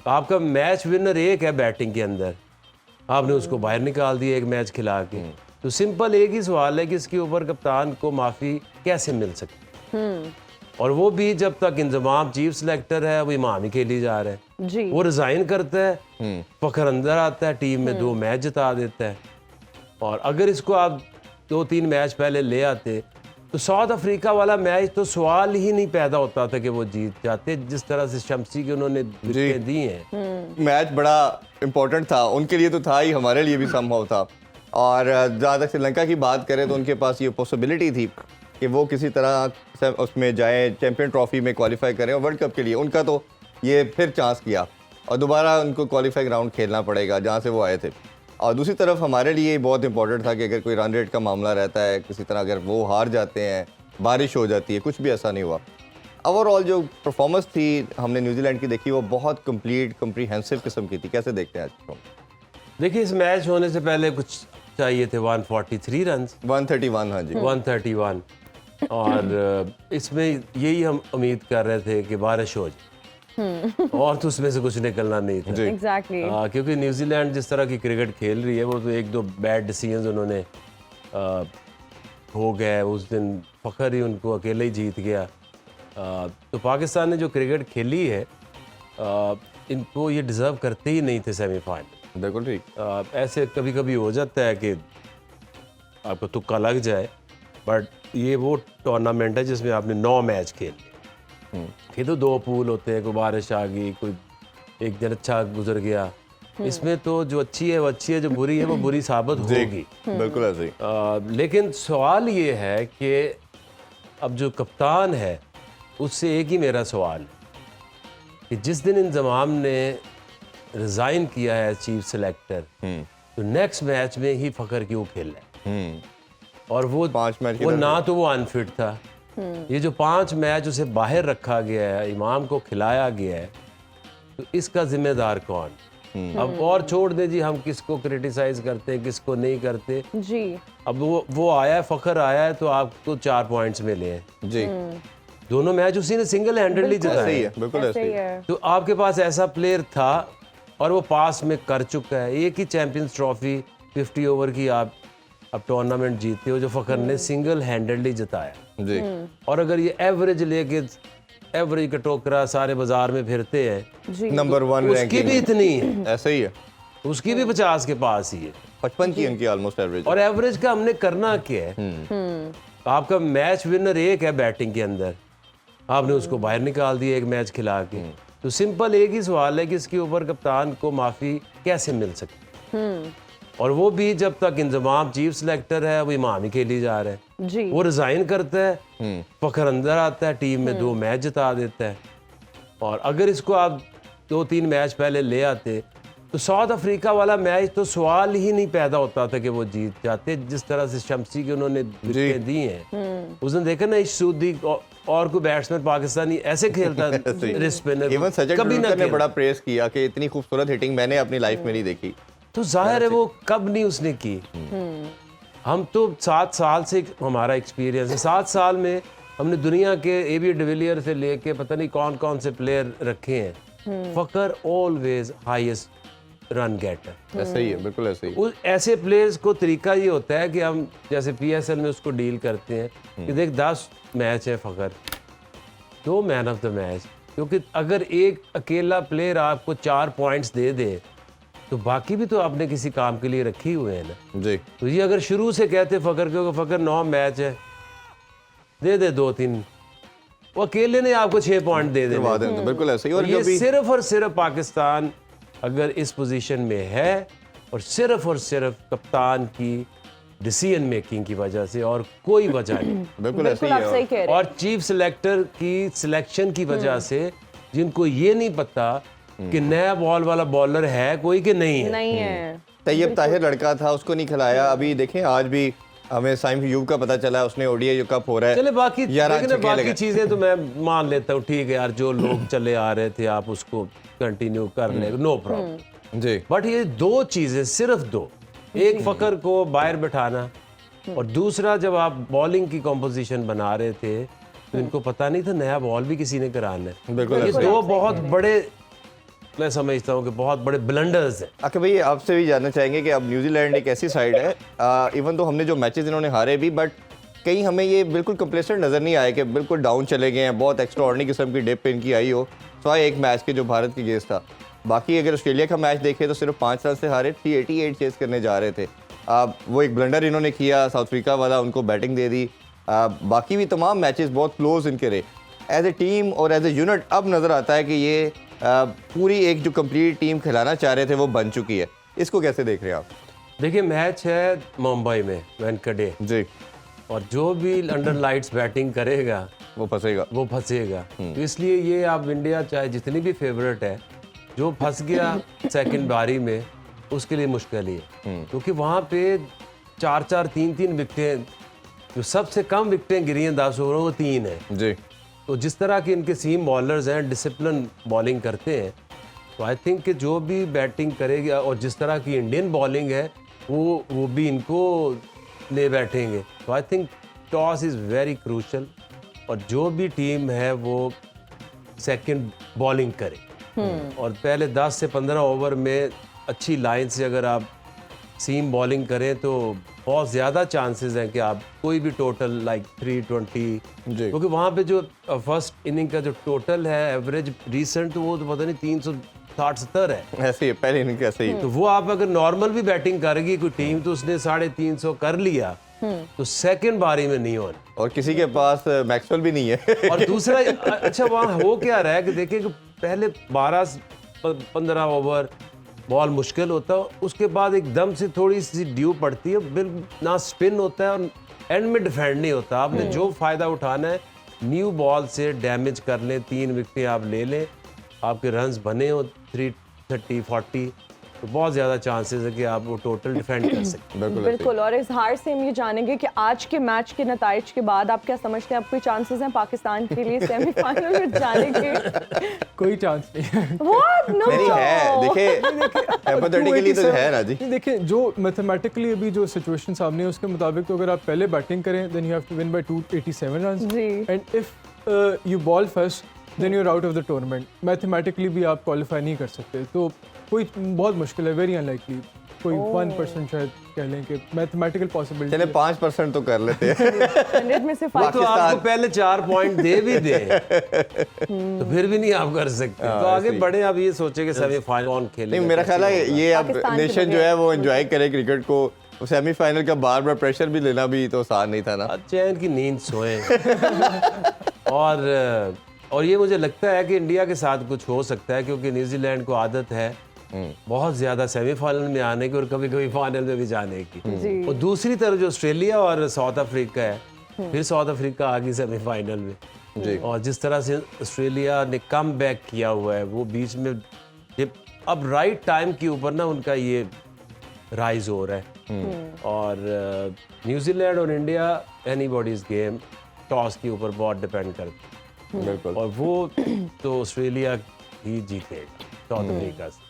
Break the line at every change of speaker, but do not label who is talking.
आपका match winner एक है बैटिंग के अंदर, आपने उसको बाहर निकाल दिया एक मैच खिला के। तो सिंपल एक ही सवाल है कि इसके ऊपर कप्तान को माफ़ी कैसे मिल सकती, और वो भी जब तक इंजमाम चीफ सिलेक्टर है, वो इमाम ही खेली जा रहा है
जी।
वो रिजाइन करता है, फखर अंदर आता है, टीम में 2 मैच जिता देता है। और अगर इसको आप 2-3 मैच पहले ले आते तो साउथ अफ्रीका वाला मैच तो सवाल ही नहीं पैदा होता था कि वो जीत जाते, जिस तरह से शम्सी के उन्होंने विकेटें दी हैं।
मैच बड़ा इंपॉर्टेंट था उनके लिए तो था ही, हमारे लिए भी संभव था। और जहाँ तक श्रीलंका की बात करें तो उनके पास ये पॉसिबिलिटी थी कि वो किसी तरह उसमें जाए, चैंपियन ट्रॉफी में क्वालिफाई करें और वर्ल्ड कप के लिए उनका तो ये फिर चांस किया और दोबारा उनको क्वालिफाइंग राउंड खेलना पड़ेगा जहाँ से वो आए थे। और दूसरी तरफ हमारे लिए बहुत इंपॉर्टेंट था कि अगर कोई रन रेट का मामला रहता है, किसी तरह अगर वो हार जाते हैं, बारिश हो जाती है, कुछ भी ऐसा नहीं हुआ। ओवरऑल जो परफॉर्मेंस थी हमने न्यूजीलैंड की देखी वो बहुत कंप्लीट कम्प्रीहेंसिव किस्म की थी। कैसे देखते हैं आज को?
देखिए, इस मैच होने से पहले कुछ चाहिए थे 143 रन,
131। हाँ जी,
131, और इसमें यही हम उम्मीद कर रहे थे कि बारिश हो जाए और तो उसमें से कुछ निकलना नहीं था।
एग्जैक्टली।
क्योंकि न्यूजीलैंड जिस तरह की क्रिकेट खेल रही है, वो तो 1-2 बैड डिसीजंस उन्होंने हो गए। उस दिन फखर ही उनको अकेले ही जीत गया। तो पाकिस्तान ने जो क्रिकेट खेली है, इनको ये डिज़र्व करते ही नहीं थे सेमीफाइनल।
बिल्कुल ठीक।
ऐसे कभी कभी हो जाता है कि आपको तुक्का लग जाए, बट ये वो टूर्नामेंट है जिसमें आपने 9 मैच खेले। ये तो 2 पूल होते हैं, कोई बारिश आ गई, कोई एक दिन अच्छा गुजर गया। इसमें तो जो अच्छी है वो अच्छी है, जो बुरी है वो बुरी साबित होगी।
बिल्कुल ऐसे ही।
लेकिन सवाल ये है कि अब जो कप्तान है उससे एक ही मेरा सवाल है कि जिस दिन इंजमाम ने रिज़ाइन किया है चीफ सिलेक्टर, तो नेक्स्ट मैच में ही फखर क्यों खेल है? और वो
5 मैच
वो ना तो वो अनफिट था, ये जो 5 मैच उसे बाहर रखा गया है, इमाम को खिलाया गया है, तो इसका जिम्मेदार कौन? अब और छोड़ दे जी, हम किसको क्रिटिसाइज करते हैं, किसको नहीं करते
जी।
अब वो आया है, फखर आया है, तो आपको 4 पॉइंट्स मिले हैं
जी।
दोनों मैच उसी ने सिंगल हैंडेडली
ऐसे ही
जिताए।
है, बिल्कुल ऐसे ही है।
तो आपके पास ऐसा प्लेयर था और वो पास में कर चुका है। एक ही चैंपियंस ट्रॉफी 50 ओवर की आप अब टूर्नामेंट जीतते हो जो फखर ने सिंगल हैंडेडली जिताया।
जी।
और अगर ये एवरेज लेके, एवरेज का टोकरा सारे बाजार में फिरते हैं,
नंबर 1
उसकी
रैंकिंग
भी इतनी है,
ऐसे ही है।
उसकी भी 50 के पास ही है,
55 की उनकी ऑलमोस्ट एवरेज।
और एवरेज का हमने करना क्या है? आपका मैच विनर एक है बैटिंग के अंदर, आपने उसको बाहर निकाल दिया एक मैच खिला के। तो सिंपल एक ही सवाल है कि इसके ऊपर कप्तान को माफ़ी कैसे मिल सकती, और वो भी जब तक इंजमाम चीफ सिलेक्टर है, वो इमाम ही खेली जा रहा है
जी।
वो रिजाइन करता है, फखर अंदर आता है, टीम में 2 मैच जिता देता है। और अगर इसको आप 2-3 मैच पहले ले आते तो साउथ अफ्रीका वाला मैच तो सवाल ही नहीं पैदा होता था कि वो जीत जाते, जिस तरह से शम्सी के उन्होंने विकेटें दी हैं। उसने देखा ना, इशूदी और कोई बैट्समैन पाकिस्तानी ऐसे खेलता रिस्ट स्पिनर
इवन सचिन
कभी ना
ने बड़ा प्रेस किया कि इतनी खूबसूरत हिटिंग मैंने अपनी लाइफ में नहीं देखी।
तो जाहिर है वो कब नहीं उसने की। हम तो 7 साल से हमारा एक्सपीरियंस है, 7 साल में हमने दुनिया के एबी डिविलियर से लेके पता नहीं कौन कौन से प्लेयर रखे हैं। फखर ऑलवेज हाईएस्ट रन गेटर।
ऐसे ही है, बिल्कुल ऐसे ही।
ऐसे प्लेयर्स को तरीका ये होता है कि हम जैसे PSL में उसको डील करते हैं कि देख 10 मैच है फखर, 2 मैन ऑफ द मैच, क्योंकि अगर एक अकेला प्लेयर आपको 4 पॉइंट्स दे दे तो बाकी भी तो आपने किसी काम के लिए रखे हुए हैं ना
जी।
तो ये अगर शुरू से कहते फखर के फखर 9 मैच है, दे 2-3, वो अकेले ने आपको 6 पॉइंट दे दे।
बिल्कुल ऐसे ही। और
ये सिर्फ और सिर्फ पाकिस्तान अगर इस पोजीशन में है और सिर्फ कप्तान की डिसीजन मेकिंग की वजह से, और कोई वजह नहीं।
बिल्कुल ऐसे
आप सही
ही
कह
है।
रहे हैं।
और चीफ सिलेक्टर की सिलेक्शन की वजह से, जिनको ये नहीं पता कि नया बॉल वाला बॉलर है कोई कि नहीं है।
नहीं है।
तैयब ताहिर लड़का था, उसको नहीं खिलाया। अभी देखें आज भी हमें साइम यूब का पता चला, उसने ओडीआई जो कप हो रहा है।
चले बाकी
बाकी
चीजें तो मैं मान लेता हूँ, ठीक है यार, जो लोग चले आ रहे थे आप उसको कंटिन्यू कर ले, नो प्रॉब्लम
जी।
बट ये 2 चीजें, सिर्फ 2, एक फखर को बाहर बिठाना और दूसरा जब आप बॉलिंग की कॉम्पोजिशन बना रहे थे तो इनको पता नहीं था नया बॉल भी किसी ने कराना है।
बिल्कुल
ये 2 बहुत बड़े मैं समझता हूँ कि बहुत बड़े ब्लंडर्स हैं।
आके भाई आपसे भी जानना चाहेंगे कि अब न्यूजीलैंड एक ऐसी साइड है, इवन तो हमने जो मैचेस इन्होंने हारे भी, बट कहीं हमें ये बिल्कुल कंप्लेसेंट नज़र नहीं आया कि बिल्कुल डाउन चले गए हैं, बहुत एक्स्ट्राऑर्डिनरी किस्म की डिप इनकी आई हो, सिवाय एक मैच के जो भारत की गेस था। बाकी अगर ऑस्ट्रेलिया का मैच देखें तो सिर्फ 5 रन से हारे, 388 चेस करने जा रहे थे। वो एक ब्लंडर इन्होंने किया, साउथ अफ्रीका वाला, उनको बैटिंग दे दी। बाकी भी तमाम मैचेस बहुत क्लोज इनके रहे। एज ए टीम और एज ए यूनिट अब नज़र आता है कि ये पूरी एक जो कंप्लीट टीम खिलाना चाह रहे थे वो बन चुकी है। इसको कैसे देख रहे हैं आप?
देखिए, मैच है मुंबई में वेंकटे
जी,
और जो भी लंदन लाइट्स बैटिंग करेगा
वो फंसेगा।
वो फंसेगा। तो इसलिए ये आप इंडिया चाहे जितनी भी फेवरेट है, जो फंस गया सेकंड बारी में उसके लिए मुश्किल ही है, क्योंकि वहाँ पे 4-4, 3-3 विकेटें, जो सबसे कम विकेटें गिरी हैं 10 ओवरों वो 3 है।
जी,
तो जिस तरह के इनके सीम बॉलर्स हैं, डिसिप्लिन बॉलिंग करते हैं, तो आई थिंक कि जो भी बैटिंग करेगा और जिस तरह की इंडियन बॉलिंग है वो भी इनको ले बैठेंगे। तो I think toss is very crucial, और जो भी टीम है वो सेकंड बॉलिंग करे और पहले 10 से 15 ओवर में अच्छी लाइन से अगर आप सीम बॉलिंग करें तो बहुत ज़्यादा चांसेस हैं कि आप कोई भी टोटल लाइक 320,
जी।
क्योंकि वहाँ पे जो फर्स्ट इनिंग का जो टोटल है एवरेज रीसेंट, तो वो तो पता नहीं 360-70 है।
ऐसे ही पहले इनिंग ऐसे ही।
तो वो आप अगर नॉर्मल भी बैटिंग करेगी कोई टीम, तो उसने 350 कर लिया, तो सेकंड बारी में नहीं होना।
और किसी के पास मैक्सवेल भी नहीं है।
और दूसरा अच्छा वहाँ हो क्या रहा है कि देखिए कि पहले 12-15 ओवर बॉल मुश्किल होता है, उसके बाद एकदम से थोड़ी सी ड्यू पड़ती है, बिल्कुल ना स्पिन होता है और एंड में डिफेंड नहीं होता। आपने जो फायदा उठाना है न्यू बॉल से डैमेज कर लें, 3 विकेटें आप ले लें, आपके रन्स बने हो 330-40, तो बहुत ज़्यादा चांसेस है कि आप वो टोटल डिफेंड कर सकते हैं।
बिल्कुल। और इजहार से हम ये जानेंगे कि आज के मैच के नताइज के बाद आप क्या समझते हैं, अब कोई चांसेस हैं पाकिस्तान के लिए सेमीफाइनल में जाने के?
कोई चांस नहीं है।
What? No
नहीं है,
chance.
देखिए hypothetically तो है ना जी।
नहीं, देखिए जो मैथमेटिकली अभी जो सिचुएशन सामने है उसके मुताबिक तो अगर आप पहले बैटिंग करें then you have to win by 287 runs,
जी।
And if you bowl first then you are out of the tournament. Mathematically भी आप क्वालिफाई नहीं कर सकते, तो कोई बहुत मुश्किल है, वेरी अनलाइकली। कोई 1% शायद कह लें कि मैथमेटिकल पॉसिबिलिटी।
चले 5% तो कर लेते हैं।
100 में से 5।
तो आपको पहले 4 पॉइंट दे भी दे तो फिर भी नहीं आप कर सकते। तो आगे बढ़े, आप ये सोचे कि सेमीफाइनल कौन खेले।
नहीं, मेरा ख्याल है ये अब
पाकिस्तान के
नेशन जो है वो एंजॉय करे क्रिकेट को। सेमीफाइनल का बार बार प्रेशर भी लेना भी तो आसान नहीं था ना।
चैन की नींद सोए। और ये मुझे लगता है कि इंडिया के साथ कुछ हो सकता है, क्योंकि न्यूजीलैंड को आदत है बहुत ज्यादा सेमीफाइनल में आने की और कभी कभी फाइनल में भी जाने की। और दूसरी तरफ जो ऑस्ट्रेलिया और साउथ अफ्रीका है, फिर साउथ अफ्रीका आ गई सेमीफाइनल में। और जिस तरह से ऑस्ट्रेलिया ने कम बैक किया हुआ है, वो बीच में अब राइट टाइम के ऊपर ना उनका ये राइज हो रहा है। और न्यूजीलैंड और इंडिया एनीबॉडीज गेम, टॉस के ऊपर बहुत डिपेंड करता है।
बिल्कुल।
और वो तो ऑस्ट्रेलिया ही जीतेगा साउथ अफ्रीका से।